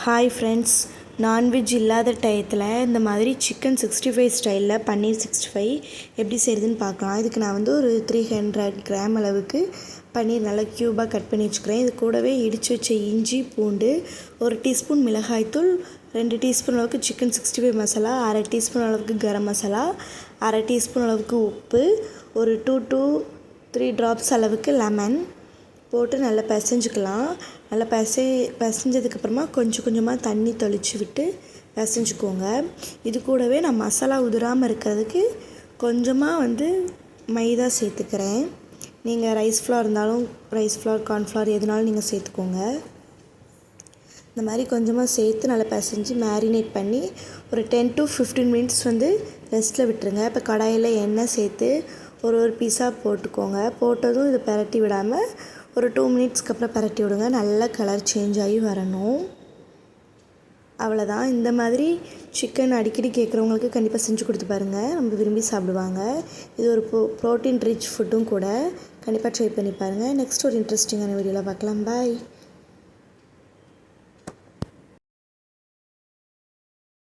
Hi friends, non veg இல்லாத டயத்தில் இந்த மாதிரி சிக்கன் 65 ஸ்டைலில் பன்னீர் 65 எப்படி செய்கிறதுன்னு பார்க்கலாம். இதுக்கு நான் ஒரு 300 கிராம் அளவுக்கு பன்னீர் நல்லா க்யூபாக கட் பண்ணி வச்சுக்கிறேன். இது கூடவே இடித்து வச்ச இஞ்சி பூண்டு, 1 டீஸ்பூன் மிளகாய்த்தூள், 2 டீஸ்பூன் அளவுக்கு சிக்கன் 65 மசாலா, அரை டீஸ்பூன் அளவுக்கு கரம் மசாலா, அரை டீஸ்பூன் அளவுக்கு உப்பு, ஒரு 2 to 3 ட்ராப்ஸ் அளவுக்கு லெமன் போட்டு நல்லா பிசைஞ்சிக்கலாம். நல்லா பிசைஞ்சதுக்கப்புறமா கொஞ்சம் கொஞ்சமாக தண்ணி தெளித்து விட்டு பிசைஞ்சிக்கோங்க. இது கூடவே நான் மசாலா உதிராமல் இருக்கிறதுக்கு கொஞ்சமாக மைதா சேர்த்துக்கிறேன். நீங்கள் ரைஸ் ஃப்ளார் இருந்தாலும் ரைஸ் ஃப்ளார், கார்ன்ஃப்ளவர் எதுனாலும் நீங்கள் சேர்த்துக்கோங்க. இந்த மாதிரி கொஞ்சமாக சேர்த்து நல்லா பிசைஞ்சு மேரினேட் பண்ணி ஒரு 10 to 15 மினிட்ஸ் ரெஸ்ட்டில் விட்டுருங்க. இப்போ கடாயில் எண்ணெய் சேர்த்து ஒரு பீஸாக போட்டுக்கோங்க. போட்டதும் இதை பரட்டி விடாமல் ஒரு 2 மினிட்ஸ்க்கு அப்புறம் பரட்டி விடுங்க. நல்லா கலர் சேஞ்ச் ஆகி வரணும். அவ்வளோதான். இந்த மாதிரி சிக்கன் அடிக்கடி கேட்குறவங்களுக்கு கண்டிப்பாக செஞ்சு கொடுத்து பாருங்கள். ரொம்ப விரும்பி சாப்பிடுவாங்க. இது ஒரு ப்ரோட்டீன் ரிச் ஃபுட்டும் கூட. கண்டிப்பாக ட்ரை பண்ணி பாருங்கள். நெக்ஸ்ட் ஒரு இன்ட்ரெஸ்டிங்கான வீடியோவில் பார்க்கலாம். பாய்.